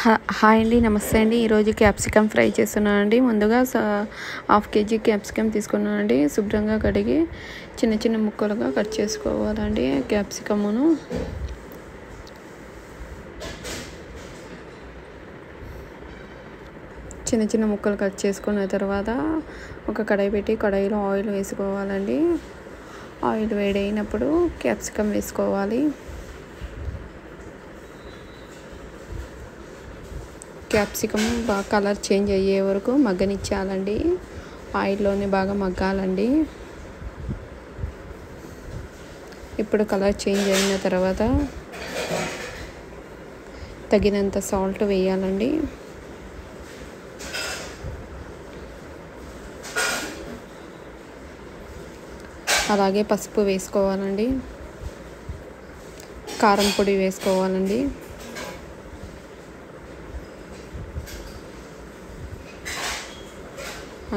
Hi అండి, నమస్తే అండి. ఈరోజు క్యాప్సికమ్ ఫ్రై చేస్తున్నానండి. ముందుగా హాఫ్ కేజీ క్యాప్సికమ్ తీసుకున్నానండి. శుభ్రంగా కడిగి చిన్న చిన్న ముక్కలుగా కట్ చేసుకోవాలండి. క్యాప్సికమును చిన్న చిన్న ముక్కలు కట్ చేసుకున్న తర్వాత ఒక కడాయి పెట్టి కడాయిలో ఆయిల్ వేసుకోవాలండి. ఆయిల్ వేడైనప్పుడు క్యాప్సికమ్ వేసుకోవాలి. క్యాప్సికమ్ బాగా కలర్ చేంజ్ అయ్యే వరకు మగ్గనిచ్చాలండి. ఆయిల్లోనే బాగా మగ్గాలండి. ఇప్పుడు కలర్ చేంజ్ అయిన తర్వాత తగినంత సాల్ట్ వేయాలండి. అలాగే పసుపు వేసుకోవాలండి. కారం పొడి వేసుకోవాలండి.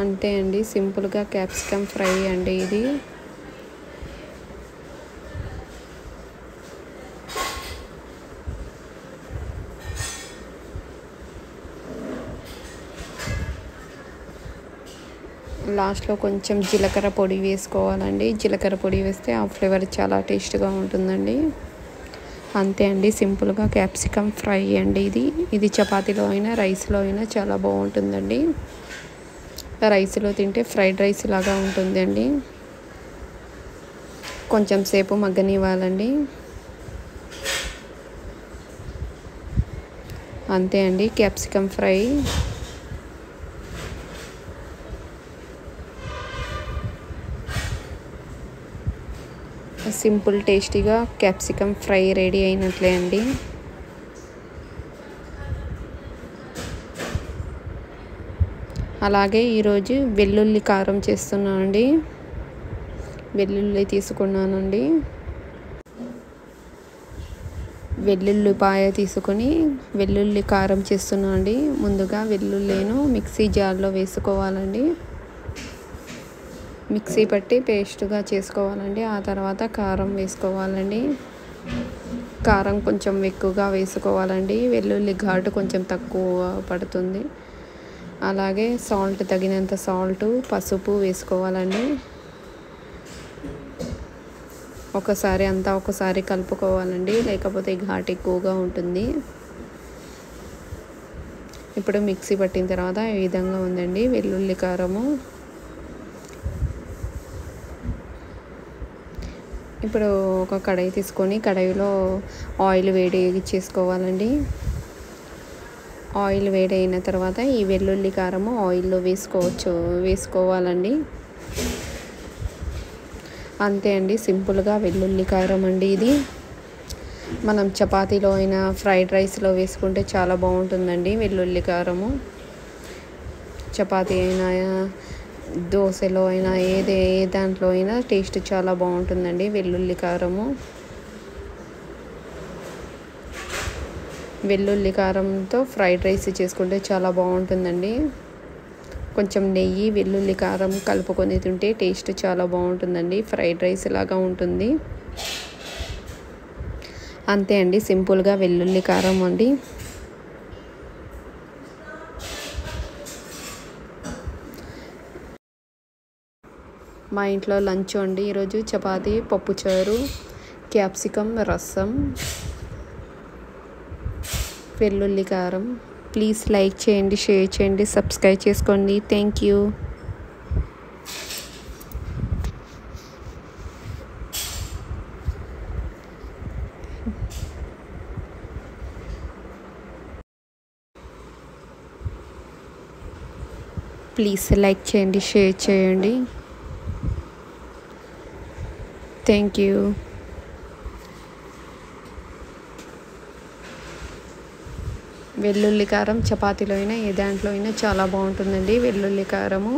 అంతే అండి, సింపుల్గా క్యాప్సికమ్ ఫ్రై అండి ఇది. లాస్ట్లో కొంచెం జీలకర్ర పొడి వేసుకోవాలండి. జీలకర్ర పొడి వేస్తే ఆ ఫ్లేవర్ చాలా టేస్ట్గా ఉంటుందండి. అంతే అండి, సింపుల్గా క్యాప్సికమ్ ఫ్రై అండి ఇది చపాతీలో అయినా రైస్లో అయినా చాలా బాగుంటుందండి. రైస్లో తింటే ఫ్రైడ్ రైస్ లాగా ఉంటుందండి. కొంచెం సేపు మగ్గనివ్వాలండి. అంతే అండి, క్యాప్సికమ్ ఫ్రై. సింపుల్ టేస్టీగా క్యాప్సికమ్ ఫ్రై రెడీ అయినట్లే అండి. అలాగే ఈరోజు వెల్లుల్లి కారం చేస్తున్నానండి. వెల్లుల్లి తీసుకున్నానండి. వెల్లుల్లిపాయ తీసుకొని వెల్లుల్లి కారం చేస్తున్నానండి. ముందుగా వెల్లుల్లిను మిక్సీ జార్లో వేసుకోవాలండి. మిక్సీ పట్టి పేస్ట్గా చేసుకోవాలండి. ఆ తర్వాత కారం వేసుకోవాలండి. కారం కొంచెం ఎక్కువగా వేసుకోవాలండి. వెల్లుల్లి ఘాటు కొంచెం తక్కువ పడుతుంది. అలాగే సాల్ట్, తగినంత సాల్టు, పసుపు వేసుకోవాలండి. ఒకసారి కలుపుకోవాలండి, లేకపోతే ఘాటు ఎక్కువగా ఉంటుంది. ఇప్పుడు మిక్సీ పట్టిన తర్వాత ఈ విధంగా ఉందండి వెల్లుల్లి కారము. ఇప్పుడు ఒక కడాయి తీసుకొని కడాయిలో ఆయిల్ వేడి చేసుకోవాలండి. ఆయిల్ వేడైన తర్వాత ఈ వెల్లుల్లి కారము ఆయిల్లో వేసుకోవాలండి. అంతే అండి, సింపుల్గా వెల్లుల్లి కారం అండి ఇది. మనం చపాతీలో అయినా ఫ్రైడ్ రైస్లో వేసుకుంటే చాలా బాగుంటుందండి వెల్లుల్లి కారము. చపాతీ అయినా దోశలో అయినా ఏ దాంట్లో అయినా టేస్ట్ చాలా బాగుంటుందండి వెల్లుల్లి కారము. వెల్లుల్లి కారంతో ఫ్రైడ్ రైస్ చేసుకుంటే చాలా బాగుంటుందండి. కొంచెం నెయ్యి, వెల్లుల్లి కారం కలుపుకొని తింటే టేస్ట్ చాలా బాగుంటుందండి. ఫ్రైడ్ రైస్ లాగా ఉంటుంది. అంతే అండి, సింపుల్గా వెల్లుల్లి కారం అండి. మా ఇంట్లో లంచ్ అండి ఈరోజు చపాతీ, పప్పుచారు, క్యాప్సికమ్ రసం, వెల్లుల్లి కారం. ప్లీజ్ లైక్ చేయండి, షేర్ చేయండి, సబ్స్క్రైబ్ చేసుకోండి. Thank you. ప్లీజ్ లైక్ చేయండి, షేర్ చేయండి. Thank you. వెల్లుల్లి కారం చపాతీలో అయినా ఏ దాంట్లో అయినా చాలా బాగుంటుందండి వెల్లుల్లి కారము.